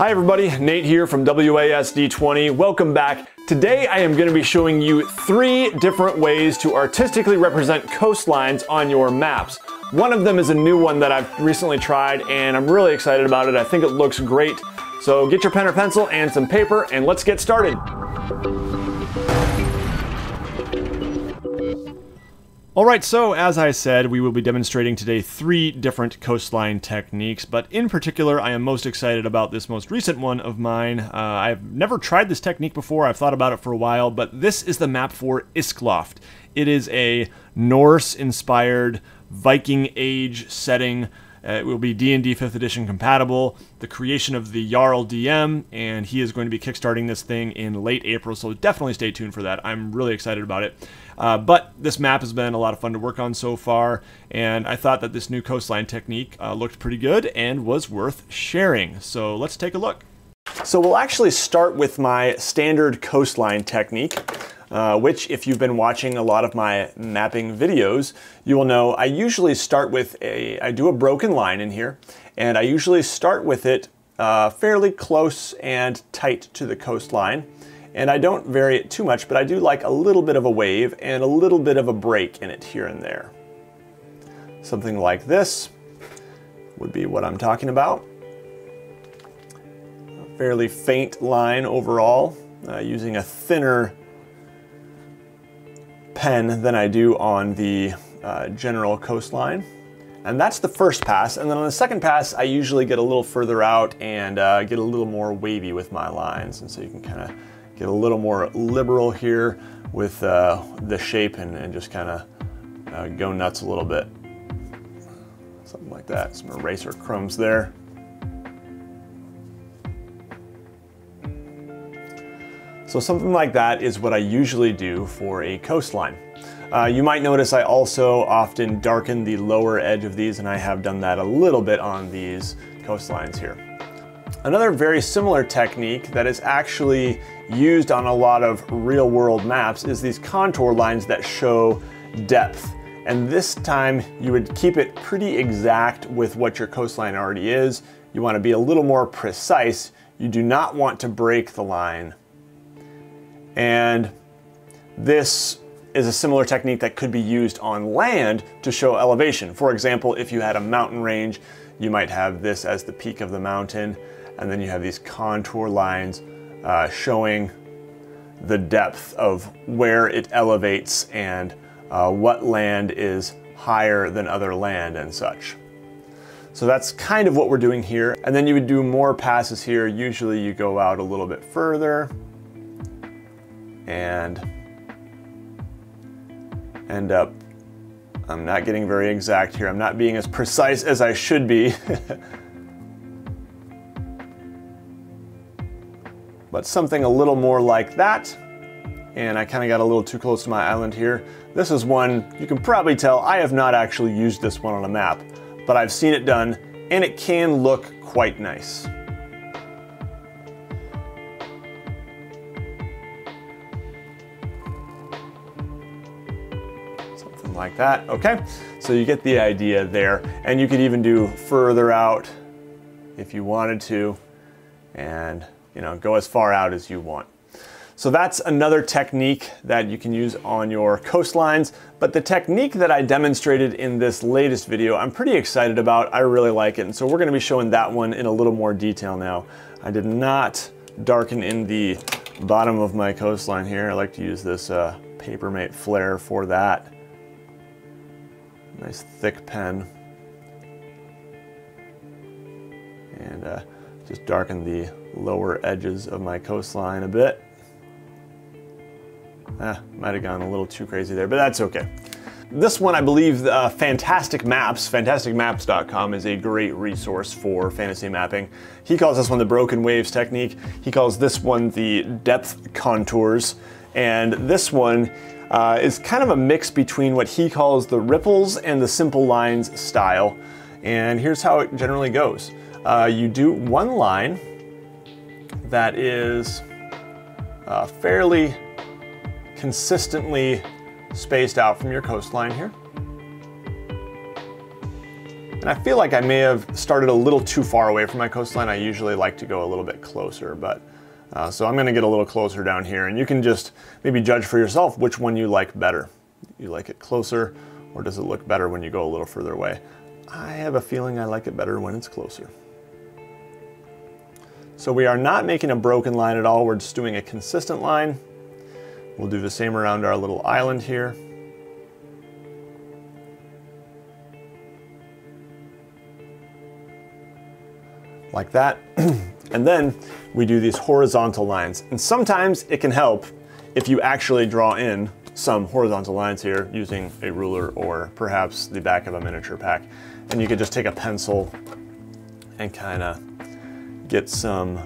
Hi everybody, Nate here from WASD20. Welcome back. Today I am going to be showing you 3 different ways to artistically represent coastlines on your maps. One of them is a new one that I've recently tried and I'm really excited about it. I think it looks great. So get your pen or pencil and some paper and let's get started. Alright, so as I said, we will be demonstrating today 3 different coastline techniques, but in particular I am most excited about this most recent one of mine. I've never tried this technique before, I've thought about it for a while, but this is the map for Iskloft. It is a Norse-inspired Viking Age setting. It will be D&D 5th edition compatible, the creation of the Jarl DM, and he is going to be kickstarting this thing in late April, so definitely stay tuned for that. I'm really excited about it. But this map has been a lot of fun to work on so far, and I thought that this new coastline technique looked pretty good and was worth sharing. So let's take a look. So we'll actually start with my standard coastline technique, which if you've been watching a lot of my mapping videos, you will know I usually start with I do a broken line in here, and I usually start with it fairly close and tight to the coastline. And I don't vary it too much, but I do like a little bit of a wave and a little bit of a break in it here and there. Something like this would be what I'm talking about. A fairly faint line overall, using a thinner pen than I do on the general coastline. And that's the first pass, and then on the second pass I usually get a little further out and get a little more wavy with my lines, and so you can kind of get a little more liberal here with the shape and just kind of go nuts a little bit. Something like that, some eraser crumbs there. So something like that is what I usually do for a coastline. You might notice I also often darken the lower edge of these, and I have done that a little bit on these coastlines here. Another very similar technique that is actually used on a lot of real-world maps is these contour lines that show depth. And this time you would keep it pretty exact with what your coastline already is. You want to be a little more precise. You do not want to break the line. And this is a similar technique that could be used on land to show elevation. For example, if you had a mountain range, you might have this as the peak of the mountain, and then you have these contour lines showing the depth of where it elevates and what land is higher than other land and such. So that's kind of what we're doing here. And then you would do more passes here. Usually you go out a little bit further and end up, I'm not getting very exact here. I'm not being as precise as I should be. But something a little more like that. And I kind of got a little too close to my island here. This is one, you can probably tell, I have not actually used this one on a map, but I've seen it done, and it can look quite nice. Something like that, okay? So you get the idea there, and you could even do further out if you wanted to, and go as far out as you want. So that's another technique that you can use on your coastlines, but the technique that I demonstrated in this latest video, I'm pretty excited about. I really like it, and so we're going to be showing that one in a little more detail now. I did not darken in the bottom of my coastline here. I like to use this Papermate Flare for that. Nice thick pen. And just darken the lower edges of my coastline a bit. Might have gone a little too crazy there, but that's okay. This one, I believe, Fantastic Maps, fantasticmaps.com is a great resource for fantasy mapping. He calls this one the broken waves technique. He calls this one the depth contours. And this one is kind of a mix between what he calls the ripples and the simple lines style. And here's how it generally goes. You do one line that is fairly consistently spaced out from your coastline here. And I feel like I may have started a little too far away from my coastline. I usually like to go a little bit closer, but so I'm gonna get a little closer down here, and you can just maybe judge for yourself which one you like better. You like it closer, or does it look better when you go a little further away? I have a feeling I like it better when it's closer. So we are not making a broken line at all, we're just doing a consistent line. We'll do the same around our little island here. Like that. And then we do these horizontal lines. And sometimes it can help if you actually draw in some horizontal lines here using a ruler or perhaps the back of a miniature pack. And you could just take a pencil and kind of get some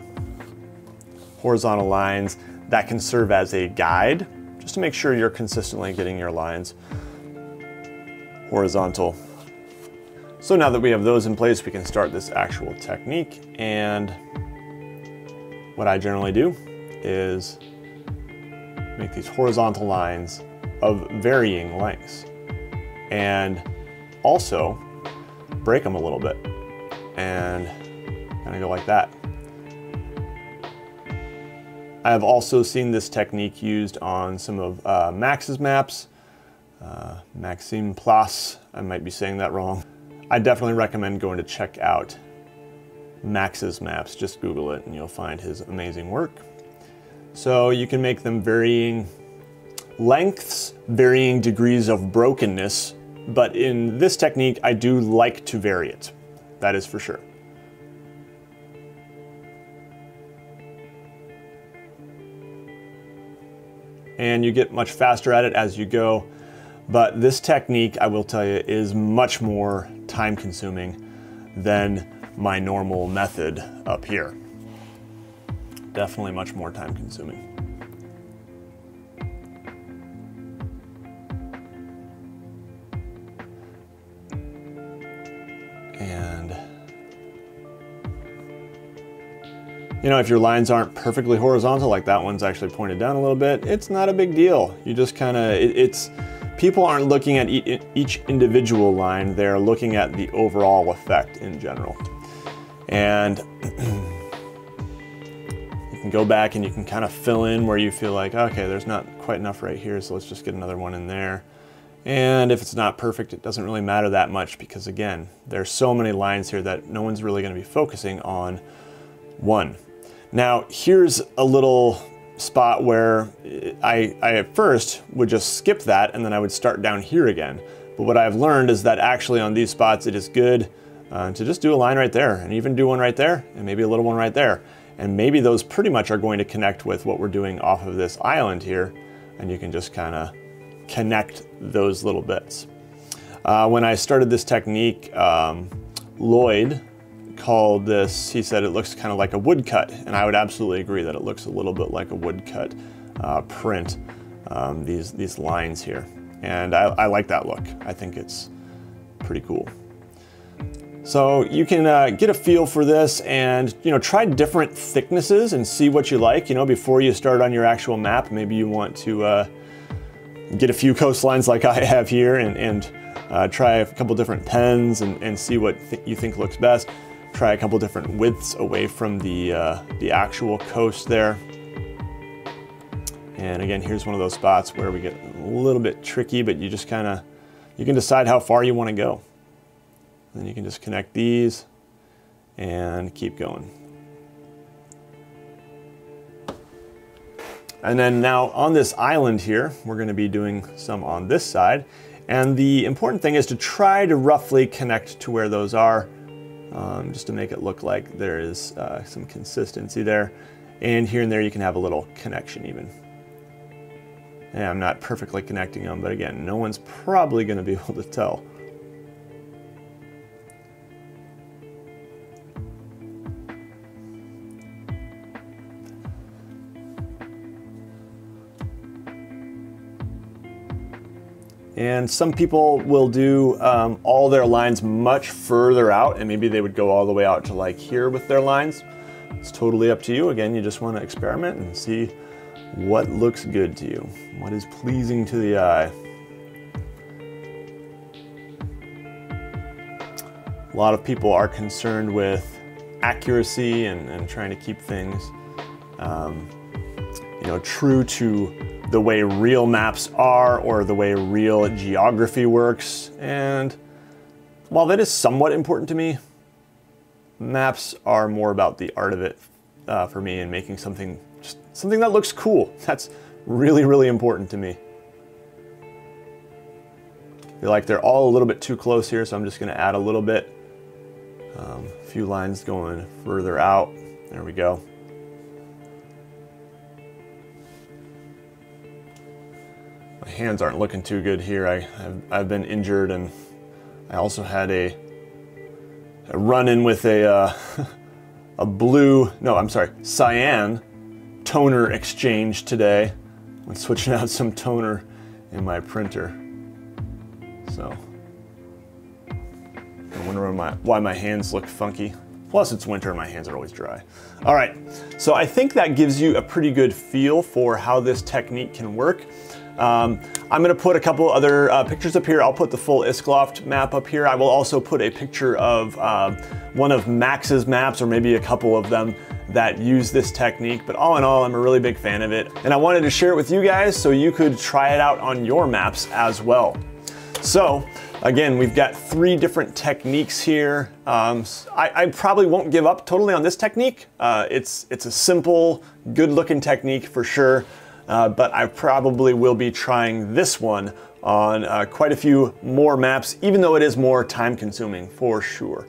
horizontal lines that can serve as a guide, just to make sure you're consistently getting your lines horizontal. So now that we have those in place, we can start this actual technique. And what I generally do is make these horizontal lines of varying lengths and also break them a little bit and kind of go like that. I have also seen this technique used on some of Max's maps, Maxime Place, I might be saying that wrong. I definitely recommend going to check out Max's maps. Just Google it and you'll find his amazing work. So you can make them varying lengths, varying degrees of brokenness, but in this technique, I do like to vary it. That is for sure. And you get much faster at it as you go. But this technique, I will tell you, is much more time consuming than my normal method up here. Definitely much more time consuming. And you know, if your lines aren't perfectly horizontal, like that one's actually pointed down a little bit, it's not a big deal. You just kind of, people aren't looking at each individual line, they're looking at the overall effect in general. And you can go back and you can kind of fill in where you feel like, okay, there's not quite enough right here, so let's just get another one in there. And if it's not perfect, it doesn't really matter that much because again, there's so many lines here that no one's really going to be focusing on one. Now, here's a little spot where I at first would just skip that and then I would start down here again. But what I've learned is that actually on these spots, it is good to just do a line right there and even do one right there and maybe a little one right there. And maybe those pretty much are going to connect with what we're doing off of this island here. And you can just kind of connect those little bits. When I started this technique, Lloyd called this, he said it looks kind of like a woodcut, and I would absolutely agree that it looks a little bit like a woodcut print, these lines here. And I like that look. I think it's pretty cool. So you can get a feel for this and, you know, try different thicknesses and see what you like. You know, before you start on your actual map, maybe you want to get a few coastlines like I have here and try a couple different pens and see what you think looks best. Try a couple different widths away from the actual coast there. And again, here's one of those spots where we get a little bit tricky, but you just kind of, you can decide how far you want to go. And then you can just connect these and keep going. And then now on this island here, we're going to be doing some on this side. And the important thing is to try to roughly connect to where those are, just to make it look like there is some consistency there. And here and there you can have a little connection even. And I'm not perfectly connecting them, but again, no one's probably going to be able to tell. And some people will do all their lines much further out, and maybe they would go all the way out to like here with their lines. It's totally up to you. Again, you just want to experiment and see what looks good to you, what is pleasing to the eye. A lot of people are concerned with accuracy and trying to keep things, you know, true to the way real maps are or the way real geography works. And while that is somewhat important to me, maps are more about the art of it for me, and making something that looks cool. That's really, really important to me. I feel like they're all a little bit too close here, so I'm just going to add a little bit. A few lines going further out. There we go. My hands aren't looking too good here. I've been injured, and I also had a run-in with a cyan toner exchange today when switching out some toner in my printer. So I wonder why my hands look funky. Plus it's winter and my hands are always dry. All right, so I think that gives you a pretty good feel for how this technique can work. I'm going to put a couple other pictures up here. I'll put the full Iskloft map up here. I will also put a picture of one of Max's maps, or maybe a couple of them that use this technique. But all in all, I'm a really big fan of it, and I wanted to share it with you guys so you could try it out on your maps as well. So again, we've got 3 different techniques here. I probably won't give up totally on this technique. It's a simple, good-looking technique for sure. But I probably will be trying this one on quite a few more maps, even though it is more time-consuming for sure.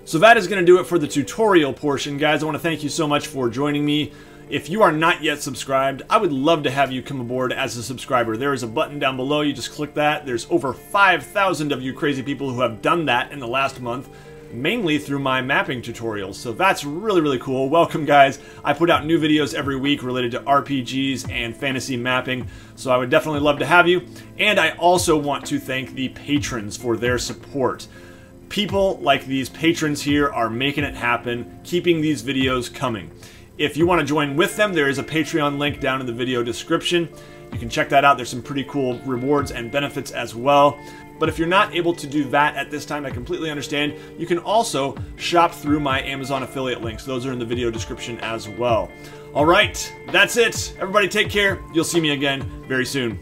So that is going to do it for the tutorial portion, guys. I want to thank you so much for joining me. If you are not yet subscribed, I would love to have you come aboard as a subscriber. There is a button down below. You just click that. There's over 5,000 of you crazy people who have done that in the last month, mainly through my mapping tutorials. So that's really, really cool. Welcome, guys. I put out new videos every week related to RPGs and fantasy mapping, so I would definitely love to have you. And I also want to thank the patrons for their support. People like these patrons here are making it happen, keeping these videos coming. If you want to join with them, there is a Patreon link down in the video description. You can check that out. There's some pretty cool rewards and benefits as well. But if you're not able to do that at this time, I completely understand. You can also shop through my Amazon affiliate links. Those are in the video description as well. All right, that's it. Everybody take care. You'll see me again very soon.